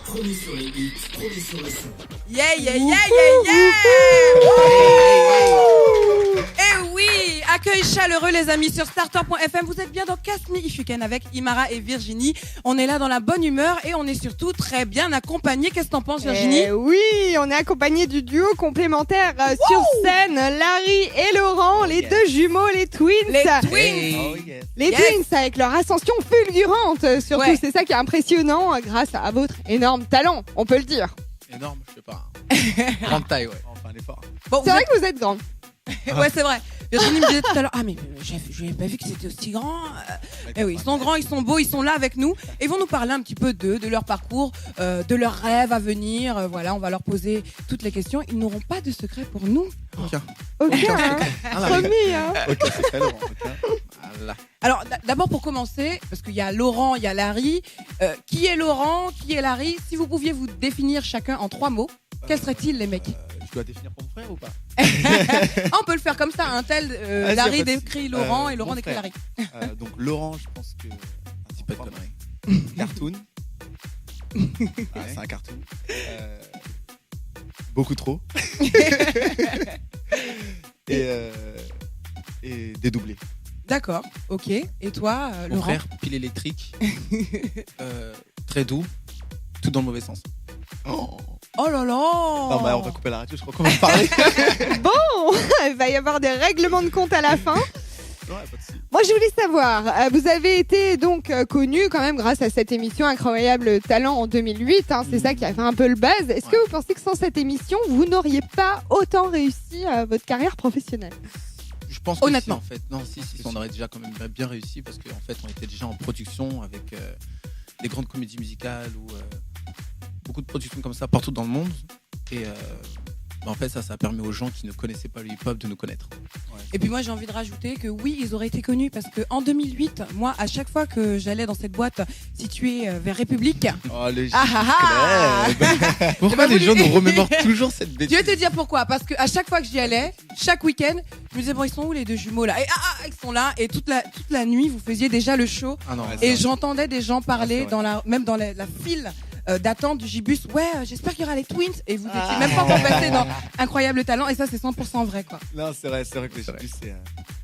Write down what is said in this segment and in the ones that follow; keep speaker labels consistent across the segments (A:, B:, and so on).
A: Premier sur les hits, premier sur le son.
B: Yeah, yeah, yeah, yeah, yeah. Et oui, accueil chaleureux les amis sur starter.fm. Vous êtes bien dans Cast Me If You Can avec Imara et Virginie. On est là dans la bonne humeur et on est surtout très bien accompagnés. Qu'est-ce que t'en penses Virginie?
C: Oui, on est accompagné du duo complémentaire sur scène, Larry et Laurent, les deux jumeaux, les twins.
B: Les twins.
C: Les twins avec leur ascension fulgurante, surtout c'est ça qui est impressionnant grâce à votre énorme talent, on peut le dire.
D: Énorme, je sais pas. Grande taille, ouais. Enfin, l'effort.
B: Bon,
C: c'est vrai que vous êtes grande.
B: Ouais, c'est vrai. Virginie me disait tout à l'heure, mais je n'avais pas vu que c'était aussi grand. Eh oui, ils sont grands, ils sont beaux, ils sont là avec nous. Et ils vont nous parler un petit peu d'eux, de leur parcours, de leurs rêves à venir. Voilà, on va leur poser toutes les questions. Ils n'auront pas de secret pour nous.
D: Aucun.
C: Promis, hein.
D: Aucun secret, Laurent. Voilà.
B: Alors, d'abord pour commencer, parce qu'il y a Laurent, il y a Larry. Qui est Laurent? Qui est Larry? Si vous pouviez vous définir chacun en 3 mots, quels seraient-ils les mecs?
D: Je dois définir pour mon frère ou pas?
B: On peut le faire comme ça, un tel Larry décrit Laurent et Laurent décrit Larry.
D: Donc Laurent, je pense que un petit peu de conneries. Cartoon. C'est un cartoon. Beaucoup trop. et dédoublé.
B: D'accord, ok. Et toi,
D: Mon
B: Laurent?
D: frère, pile électrique. Très doux. Tout dans le mauvais sens.
B: Oh là là!
D: Non, bah, on va couper la radio, je crois qu'on va parler.
C: Bon, il va y avoir des règlements de compte à la fin.
D: Ouais, pas de souci.
C: Moi, je voulais savoir, vous avez été donc connu quand même grâce à cette émission Incroyable Talent en 2008. C'est ça qui a fait un peu le buzz. Est-ce que vous pensez que sans cette émission, vous n'auriez pas autant réussi votre carrière professionnelle?
D: Je pense
B: honnêtement,
D: que si, en fait. Non, si, on aurait déjà quand même bien réussi parce qu'en fait, on était déjà en production avec des grandes comédies musicales ou beaucoup de productions comme ça partout dans le monde. Et en fait, ça a permis aux gens qui ne connaissaient pas le hip-hop de nous connaître. Ouais.
B: Et puis moi, j'ai envie de rajouter que oui, ils auraient été connus parce qu'en 2008, moi, à chaque fois que j'allais dans cette boîte située vers République...
D: Oh, le
B: club.
D: Pourquoi les gens nous remémorent toujours cette bêtise?
B: Je vais te dire pourquoi. Parce qu'à chaque fois que j'y allais, chaque week-end, je me disais, bon, ils sont où les deux jumeaux là? Et ils sont là. Et toute la nuit, vous faisiez déjà le show.
D: Ah non,
B: et j'entendais des gens parler, même dans la file d'attente du Gibus. Ouais, j'espère qu'il y aura les Twins. Et vous n'étiez même pas encore passé dans Incroyable Talent. Et ça, c'est 100% vrai, quoi.
D: Non, c'est vrai que les Gibus, c'est...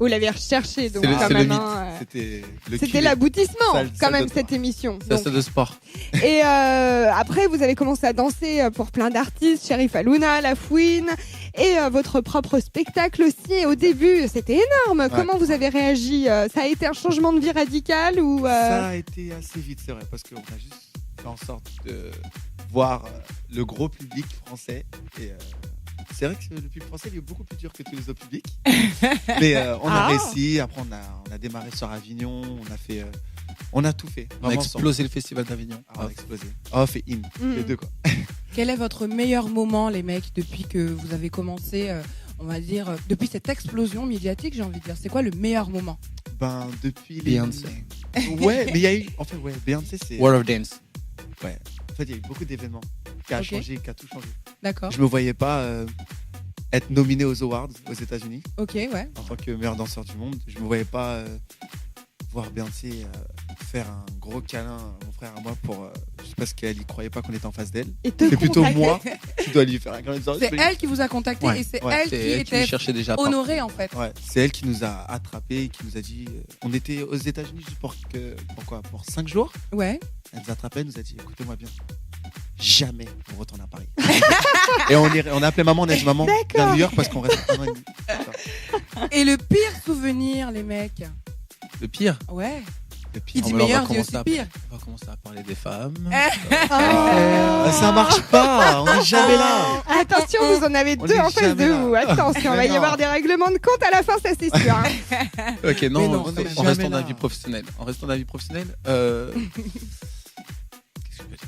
C: Vous l'avez recherché, donc
D: c'est
C: quand
D: le
C: même.
D: mythe.
C: C'était l'aboutissement, quand même, cette émission.
D: C'est ça de sport.
C: Et après, vous avez commencé à danser pour plein d'artistes, Cherif Alouna, La Fouine, et votre propre spectacle aussi. Et au début, c'était énorme. Ouais. Comment vous avez réagi? Ça a été un changement de vie radical ou
D: Ça a été assez vite, c'est vrai, parce qu'on a juste fait en sorte de voir le gros public français. Et c'est vrai que le public français il est beaucoup plus dur que tous les autres publics. Mais on a réussi. Après, on a démarré sur Avignon. On a tout fait. On a explosé le festival d'Avignon. On a explosé. Off et in. Les deux, quoi.
B: Quel est votre meilleur moment, les mecs, depuis que vous avez commencé, on va dire, depuis cette explosion médiatique, j'ai envie de dire? C'est quoi le meilleur moment?
D: Depuis
E: Beyoncé.
D: Ouais, mais il y a eu... En fait, Beyoncé, c'est...
E: World of Dance.
D: Ouais. En fait, il y a eu beaucoup d'événements qui a changé, qui a tout changé.
B: D'accord.
D: Je me voyais pas être nominé aux Awards aux États-Unis.
B: Ok, ouais.
D: En tant que meilleur danseur du monde, je me voyais pas voir Beyoncé faire un gros câlin à mon frère et à moi pour juste parce qu'elle y croyait pas qu'on était en face d'elle. C'est plutôt moi qui dois lui faire un câlin.
B: C'est elle qui vous a contacté et c'est elle qui était honorée en fait.
D: Ouais, c'est elle qui nous a attrapés, qui nous a dit on était aux États-Unis juste pour 5 jours.
B: Ouais.
D: Elle nous a attrapés, elle nous a dit écoutez-moi bien. Jamais on retourne à Paris. Et on a appelé maman, on a dit maman, viens à New York parce qu'on reste un an et demi.
B: Et le pire souvenir, les mecs?
D: Le pire?
B: Ouais.
D: Pire.
B: Il dit meilleur, dit aussi pire.
D: On va commencer à parler des femmes. Ça marche pas, on n'est jamais là.
C: Attention, vous en avez deux en face de vous. Attention, il va y avoir des règlements de compte à la fin, ça c'est sûr.
D: Ok, non, en restant dans la vie professionnelle. Qu'est-ce que je peux dire?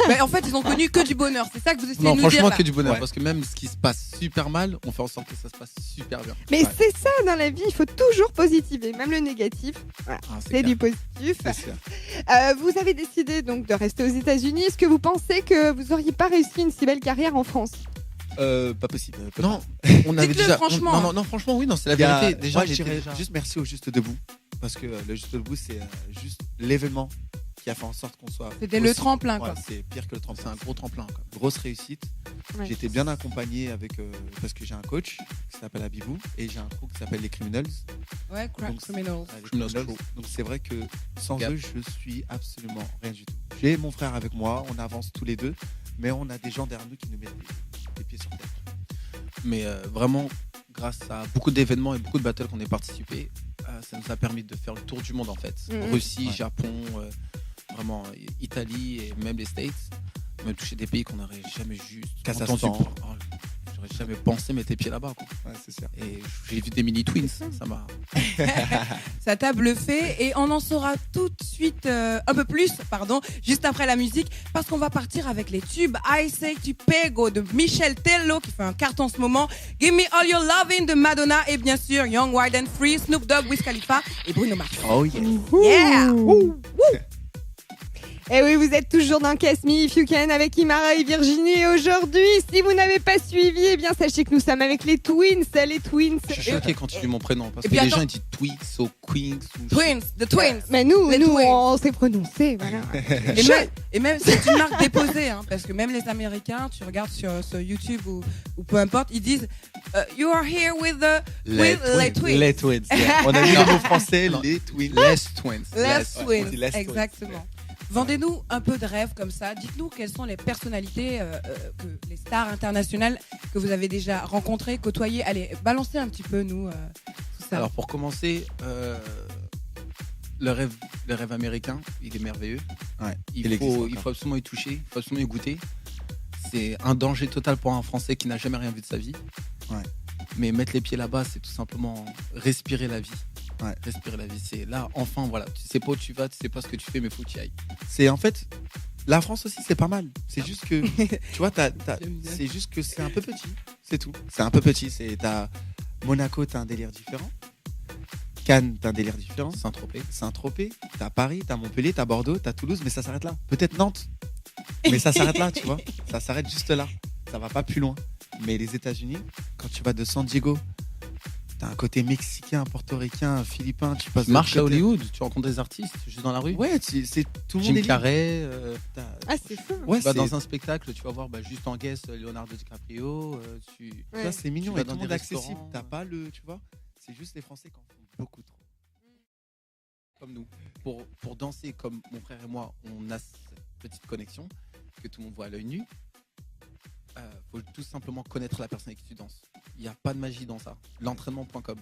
B: Mais en fait, ils ont connu que du bonheur. C'est ça que vous essayez de nous dire.
D: Non, franchement,
B: là.
D: que du bonheur. Parce que même ce qui se passe super mal, on fait en sorte que ça se passe super bien.
C: Mais c'est ça dans la vie, il faut toujours positiver, même le négatif. Voilà. C'est du positif. Vous avez décidé donc de rester aux États-Unis. Est-ce que vous pensez que vous n'auriez pas réussi une si belle carrière en France?
D: Pas possible. Non,
B: on avait déjà. Franchement.
D: Non, franchement, oui, non, c'est la vérité. Déjà, je dirais juste merci au Juste Debout. Parce que le Juste Debout, c'est juste l'événement qui a fait en sorte qu'on soit.
B: C'était le
D: aussi-
B: tremplin,
D: ouais,
B: quoi.
D: c'est pire que le tremplin.
E: C'est un gros tremplin. Quoi.
D: Grosse réussite.
C: Ouais.
D: J'ai été bien accompagné avec parce que j'ai un coach qui s'appelle Abibou et j'ai un crew qui s'appelle les Criminals.
B: Ouais, Crack
D: Donc,
B: Criminals.
D: Les
E: Criminals
D: Criminals.
E: Crew.
D: Donc c'est vrai que sans
E: Gap.
D: eux, je suis absolument rien du tout. J'ai mon frère avec moi, on avance tous les deux, mais on a des gens derrière nous qui nous mettent les pieds sur terre.
E: Mais vraiment, grâce à beaucoup d'événements et beaucoup de battles qu'on a participé, ça nous a permis de faire le tour du monde en fait.
C: Mhm.
E: Russie,
D: Ouais.
E: Japon, vraiment Italie et même les States. On a touché des pays qu'on n'aurait jamais juste
D: Kazakhstan.
E: entendu. J'aurais jamais pensé mettre les pieds là-bas. Quoi.
D: Ouais, c'est sûr.
E: Et j'ai vu des mini twins, ça m'a.
B: Ça t'a bluffé et on en saura tout de suite un peu plus, juste après la musique, parce qu'on va partir avec les tubes I Say to Pego de Michel Tello qui fait un carton en ce moment, Give Me All Your Lovin' de Madonna et bien sûr Young, Wild and Free, Snoop Dogg, Wiz Khalifa et Bruno Mars.
D: Oh yeah.
B: Yeah.
C: Et oui, vous êtes toujours dans Kiss Me If You Can avec Imara et Virginie. Et aujourd'hui, si vous n'avez pas suivi, eh bien sachez que nous sommes avec les Twins. Les Twins.
E: Je suis choqué quand tu dis mon prénom parce
B: Et
E: que
B: puis
E: les
B: attends.
E: gens ils disent Twix ou Queens. Ou...
B: Twins, the Twins.
C: Mais nous,
B: Les
C: nous
B: Twins.
C: on s'est prononcé, voilà.
B: Et même c'est une marque déposée, hein, parce que même les Américains, tu regardes sur YouTube ou peu importe, ils disent You are here with the with les Twins.
D: Les Twins. yeah. On a mis le mot français,
E: Non.
D: les Twins.
E: Les Twins.
B: Les
D: ouais,
B: Twins,
D: on dit les Twins.
B: exactement. Vendez-nous un peu de rêve comme ça. Dites-nous quelles sont les personnalités, que les stars internationales que vous avez déjà rencontrées, côtoyées. Allez, balancez un petit peu, nous, tout ça.
E: Alors pour commencer, le rêve américain, il est merveilleux.
D: Ouais,
E: Il
D: existe
E: faut
D: encore.
E: absolument y toucher, il faut absolument y goûter. C'est un danger total pour un Français qui n'a jamais rien vu de sa vie.
D: Ouais.
E: Mais mettre les pieds là-bas, c'est tout simplement respirer la vie.
D: Ouais.
E: Respirer la vie. C'est là, enfin, voilà. Tu sais pas où tu vas, tu sais pas ce que tu fais, mais faut que tu y ailles.
D: C'est en fait, la France aussi, c'est pas mal. C'est juste que, tu vois,
B: J'aime bien.
D: c'est juste que c'est un peu petit. C'est tout. C'est un peu petit. T'as Monaco, t'as un délire différent. Cannes, t'as un délire différent.
E: Saint-Tropez.
D: Saint-Tropez, t'as Paris, t'as Montpellier, t'as Bordeaux, t'as Toulouse, mais ça s'arrête là. Peut-être Nantes, mais ça s'arrête là, tu vois. Ça s'arrête juste là. Ça va pas plus loin. Mais les États-Unis, quand tu vas de San Diego, t'as un côté mexicain, portoricain, philippin. Tu passes
E: Tu
D: de
E: marches à
D: côté-
E: Hollywood, tu rencontres des artistes juste dans la rue.
D: Ouais, c'est tout le monde
E: Jim
D: est libre.
E: Carrey.
D: T'as-
C: Ah, c'est fou.
D: Ouais,
E: Tu vas
D: c'est-
E: dans un spectacle, tu vas voir juste en guest Leonardo DiCaprio. Tu
D: tu vois, c'est mignon
E: Tu vas
D: et tout
E: dans
D: le monde
E: des
D: est accessible.
E: restaurants.
D: T'as pas le, tu vois. C'est juste les Français qui en font beaucoup trop.
E: comme nous. Pour danser comme mon frère et moi, on a cette petite connexion que tout le monde voit à l'œil nu. Faut tout simplement connaître la personne avec qui tu danses. Il n'y a pas de magie dans ça. L'entraînement.com.